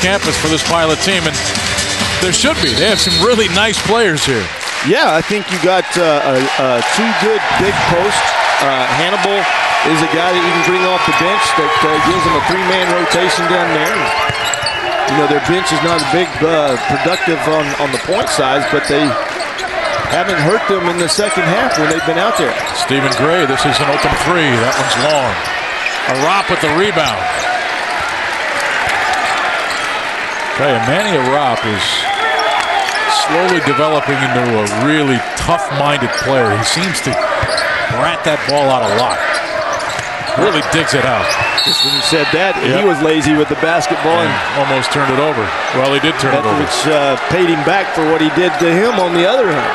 campus for this Pilot team, and there should be. They have some really nice players here. Yeah, I think you got two good big posts. Hannibal is a guy that you can bring off the bench that gives them a three-man rotation down there. You know, their bench is not big, productive on the point size, but they haven't hurt them in the second half when they've been out there. Stephen Gray, this is an open three. That one's long. Arap with the rebound. Manny Arap is slowly developing into a really tough-minded player. He seems to rat that ball out a lot. Really digs it out. Just when you said that, he was lazy with the basketball and almost turned it over. Well, he did turn it over. Which paid him back for what he did to him on the other hand.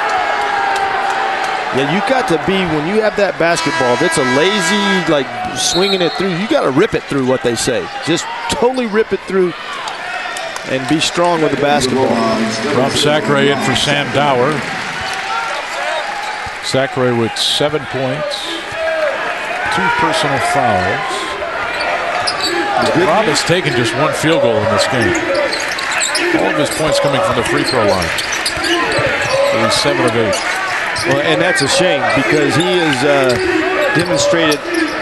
Yeah, you got to be, when you have that basketball, if it's a lazy, like swinging it through, you got to rip it through, what they say. Just totally rip it through and be strong with the basketball. Rob Sacre in for Sam Dower. Sacre with 7 points, 2 personal fouls. Rob has taken just 1 field goal in this game. All of his points coming from the free throw line. So he's 7 of 8. Well, and that's a shame because he has demonstrated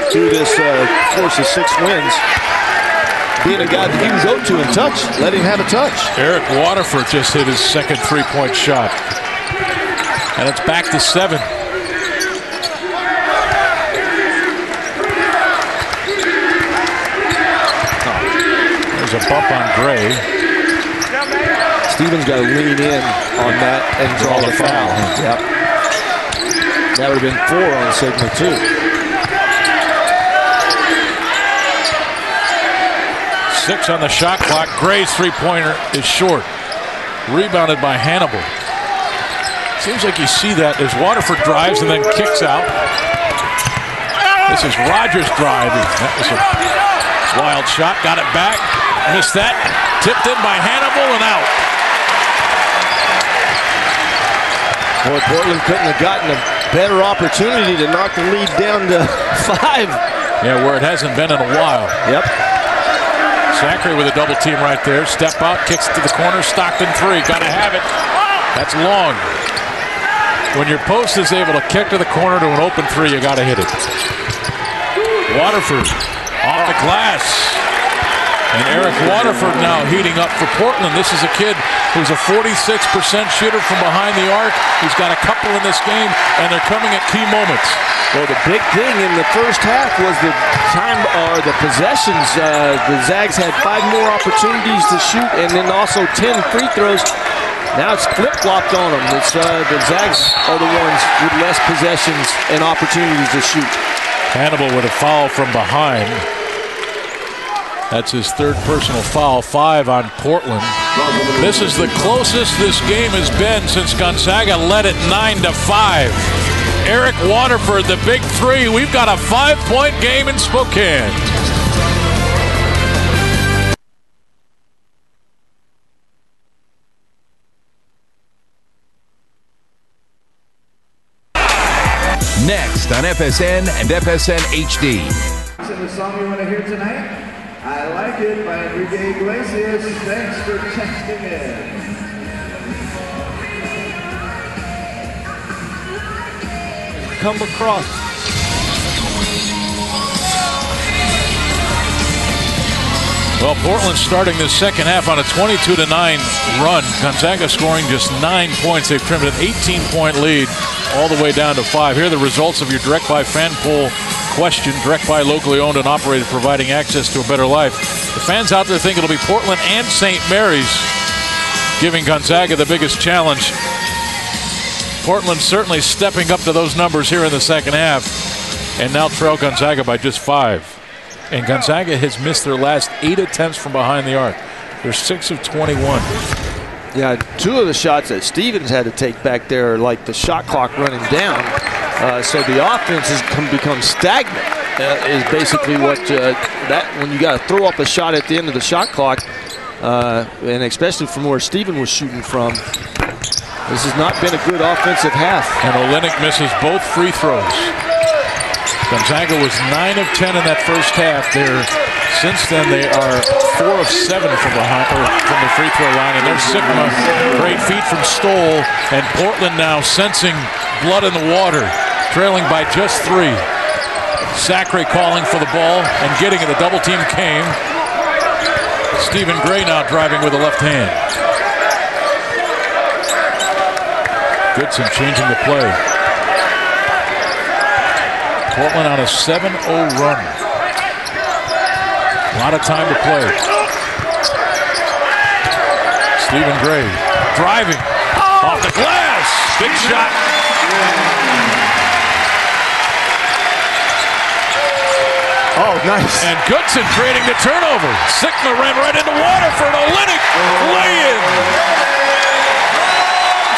through this course of 6 wins being a guy that you can go to and touch. Let him have a touch. Eric Waterford just hit his second three-point shot. And it's back to 7. There's a bump on Gray. Stevens got to lean in on that and draw the foul. Yep. That would have been 4 on the signal, too. 6 on the shot clock. Gray's three-pointer is short. Rebounded by Hannibal. Seems like you see that as Waterford drives and then kicks out. This is Rogers' drive. That was a wild shot. Got it back. Missed that. Tipped in by Hannibal and out. Boy, Portland couldn't have gotten a better opportunity to knock the lead down to 5. Yeah, where it hasn't been in a while. Yep. Sacre with a double team right there. Step out, kicks to the corner. Stockton 3. Got to have it. That's long. When your post is able to kick to the corner to an open 3, you got to hit it. Waterford off the glass. And Eric Waterford now heating up for Portland. This is a kid who's a 46% shooter from behind the arc. He's got a couple in this game, and they're coming at key moments. Well, the big thing in the first half was the time or the possessions. The Zags had 5 more opportunities to shoot, and then also 10 free throws. Now it's flip-flopped on them. It's, the Zags are the ones with less possessions and opportunities to shoot. Hannibal with a foul from behind. That's his 3rd personal foul, 5 on Portland. This is the closest this game has been since Gonzaga led it 9-5. Eric Waterford, the big 3. We've got a 5-point game in Spokane. Next on FSN and FSN HD. The song you want to hear tonight? I Like It by Enrique Iglesias. Thanks for texting in. Come across. Well, Portland starting this second half on a 22-9 run. Gonzaga scoring just 9 points. They've trimmed an 18-point lead all the way down to 5. Here are the results of your Direct Buy fan poll question. Direct Buy, locally owned and operated, providing access to a better life. The fans out there think it'll be Portland and St. Mary's giving Gonzaga the biggest challenge. Portland certainly stepping up to those numbers here in the second half and now trail Gonzaga by just 5. And Gonzaga has missed their last 8 attempts from behind the arc. They're 6 of 21. Yeah, 2 of the shots that Stevens had to take back there are like the shot clock running down. So the offense has become stagnant. Is basically what when you got to throw up a shot at the end of the shot clock, and especially from where Steven was shooting from. This has not been a good offensive half. And Olynyk misses both free throws. Gonzaga was 9 of 10 in that first half. They're Since then, they are 4 of 7 from the free throw line, and there's Sigma. Great feed from Stoll, and Portland now sensing blood in the water, trailing by just 3. Sacre calling for the ball and getting it. The double team came. Stephen Gray now driving with the left hand. Goodson changing the play. Portland on a 7-0 run. A lot of time to play. Stephen Gray driving off the glass. Big shot. Oh, nice. And Goodson creating the turnover. Sigma ran right into Waterford. Olynyk lay-in.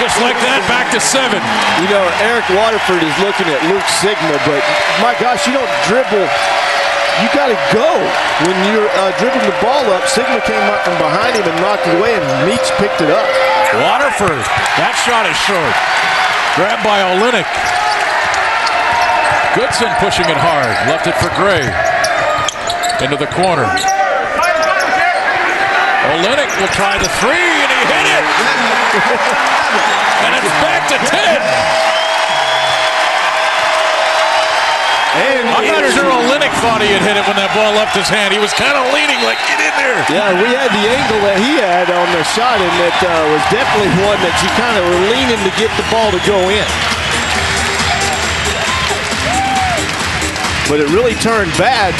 Just like that, back to 7. You know, Eric Waterford is looking at Luke Sigma, but my gosh, you don't dribble. You got to go. When you're dribbling the ball up, Sigma came up from behind him and knocked it away, and Meach picked it up. Waterford, that shot is short. Grabbed by Olynyk. Goodson pushing it hard. Left it for Gray. Into the corner. Olynyk will try the 3, and he hit it. And it's back to 10. And I'm not sure Olynyk thought he had hit it when that ball left his hand. He was kind of leaning like, get in there. Yeah, we had the angle that he had on the shot, and it was definitely one that you kind of were leaning to get the ball to go in. But it really turned bad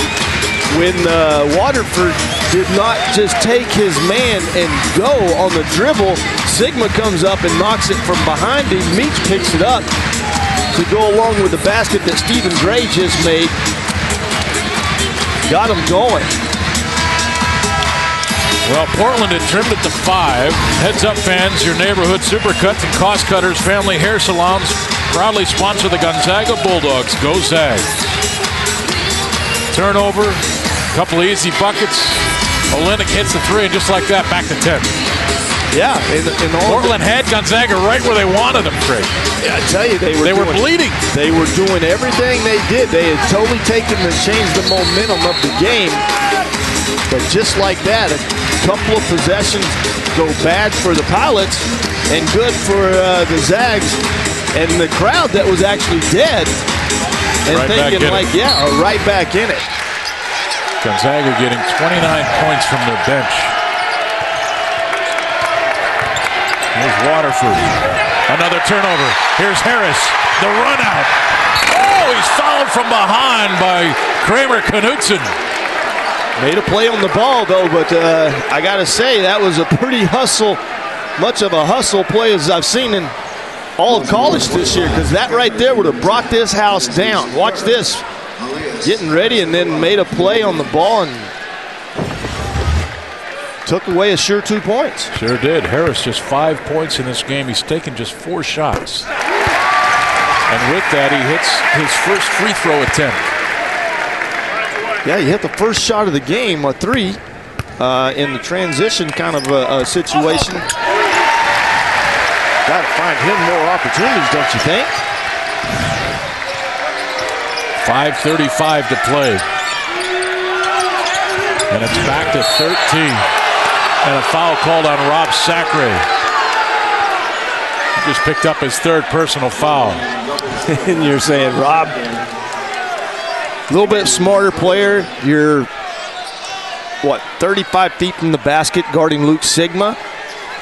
when Waterford did not just take his man and go on the dribble. Sigma comes up and knocks it from behind him. Meach picks it up to go along with the basket that Stephen Gray just made. Got him going. Well, Portland had trimmed it to 5. Heads up, fans, your neighborhood Supercuts and Cost Cutters family hair salons proudly sponsor the Gonzaga Bulldogs. Go Zags. Turnover, a couple of easy buckets. Olynyk hits the 3, and just like that, back to 10. Yeah, Portland had Gonzaga right where they wanted them, Craig. Yeah, I tell you, they were bleeding. They were doing everything they did. They had totally taken and changed the momentum of the game. But just like that, a couple of possessions go bad for the Pilots and good for the Zags. And the crowd that was actually dead and right thinking like, right back in it. Gonzaga getting 29 points from their bench. Here's Waterford. Another turnover. Here's Harris. The run out. Oh, he's fouled from behind by Kramer Knutson. Made a play on the ball, though, but I got to say, that was a pretty much of a hustle play as I've seen in all of college this year, because that right there would have brought this house down. Watch this. Getting ready and then made a play on the ball and took away a sure 2 points. Sure did. Harris just 5 points in this game. He's taken just 4 shots. And with that, he hits his first free throw attempt. Yeah, he hit the first shot of the game, a 3, in the transition kind of a situation. Got to find him more opportunities, don't you think? 5:35 to play. And it's back to 13. And a foul called on Rob Sacre. He just picked up his 3rd personal foul. And you're saying, Rob, a little bit smarter player. You're, 35 feet from the basket guarding Luke Sigma.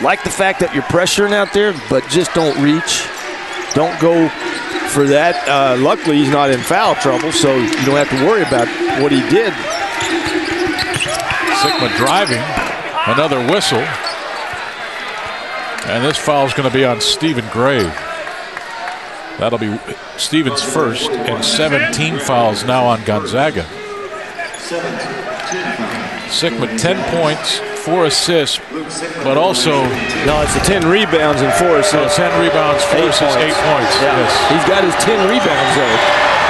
Like the fact that you're pressuring out there, but just don't reach. Don't go for that. Luckily, he's not in foul trouble, so you don't have to worry about what he did. Sigma driving. Another whistle. And this foul is going to be on Stephen Gray. That'll be Stephen's first, and 17 fouls now on Gonzaga. Sigma 10 points, 4 assists, but also... No, it's the 10 rebounds and 4 assists. 10 rebounds, 4 assists, 8 points. Yeah. Yes. He's got his 10 rebounds, though,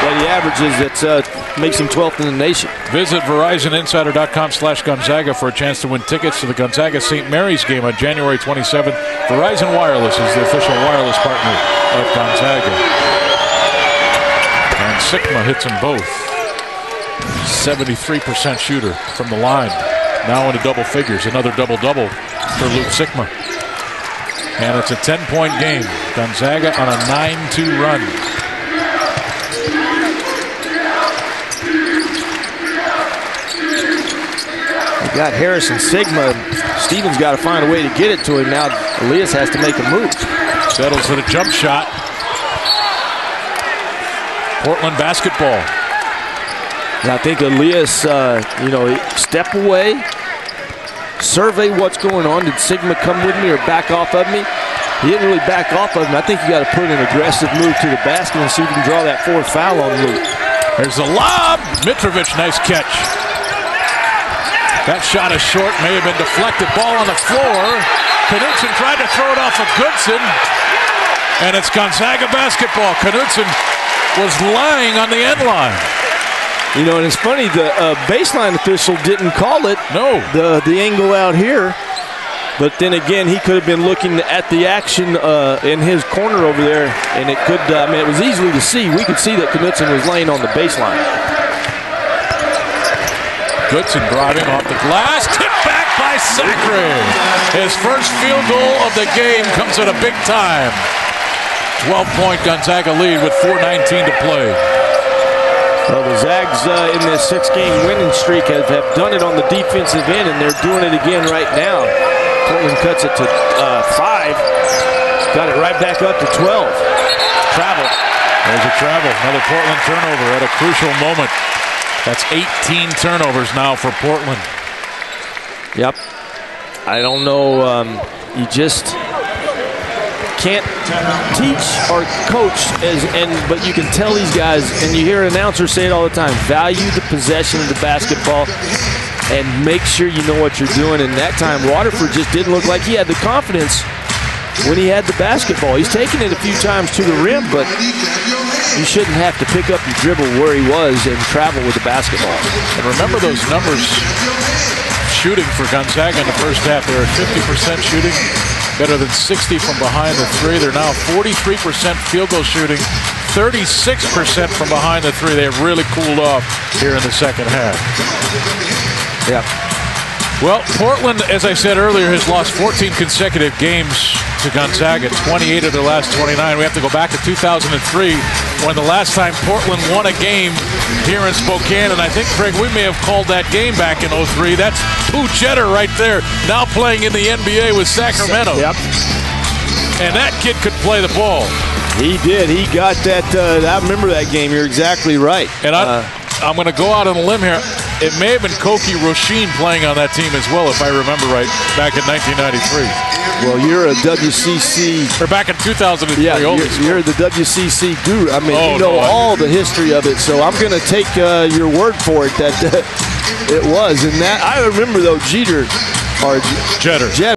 that he averages. That makes him 12th in the nation. Visit VerizonInsider.com/Gonzaga for a chance to win tickets to the Gonzaga St. Mary's game on January 27th. Verizon Wireless is the official wireless partner of Gonzaga. And Sigma hits them both. 73% shooter from the line. Now into double figures. Another double-double for Luke Sikma. And it's a 10-point game. Gonzaga on a 9-2 run. We got Harrison Sigma. Stevens got to find a way to get it to him. Now Elias has to make a move. Settles for the jump shot. Portland basketball. And I think Elias, step away, survey what's going on. Did Sigma come with me or back off of me? He didn't really back off of him. I think you got to put an aggressive move to the basket and see if you can draw that fourth foul on Luke. There's a lob. Mitrovic, nice catch. That shot is short, may have been deflected. Ball on the floor. Knutson tried to throw it off of Goodson. And it's Gonzaga basketball. Knutson was lying on the end line. You know, and it's funny, the baseline official didn't call it. No. The angle out here. But then again, he could have been looking at the action in his corner over there, and it could, it was easily to see. We could see that Knutson was laying on the baseline. Goodson driving off the glass, tipped back by Zachary. His first field goal of the game comes at a big time. 12-point Gonzaga lead with 4:19 to play. Well, the Zags in this 6-game winning streak have done it on the defensive end, and they're doing it again right now. Portland cuts it to 5. Got it right back up to 12. Travel. There's a travel. Another Portland turnover at a crucial moment. That's 18 turnovers now for Portland. Yep. I don't know. You just can't teach or coach, but you can tell these guys, and you hear an announcer say it all the time, value the possession of the basketball and make sure you know what you're doing. And that time, Waterford just didn't look like he had the confidence when he had the basketball. He's taken it a few times to the rim, but you shouldn't have to pick up your dribble where he was and travel with the basketball. And remember those numbers shooting for Gonzaga in the first half. They were 50% shooting, better than 60 from behind the three. They're now 43% field goal shooting, 36% from behind the three. They have really cooled off here in the second half. Yeah. Well, Portland, as I said earlier, has lost 14 consecutive games to Gonzaga, 28 of their last 29. We have to go back to 2003 when the last time Portland won a game here in Spokane, and I think, Craig, we may have called that game back in 03. That's Pooh Jeter right there, now playing in the NBA with Sacramento. Yep. And that kid could play the ball. He did. He got that. I remember that game. You're exactly right. And I'm going to go out on a limb here. It may have been Koki Roshin playing on that team as well, if I remember right, back in 1993. Well, you're a WCC. Or back in 2003. Yeah, you're the WCC guru. I mean, you know all the history of it, so I'm going to take your word for it that it was. And that I remember, though, Jeter.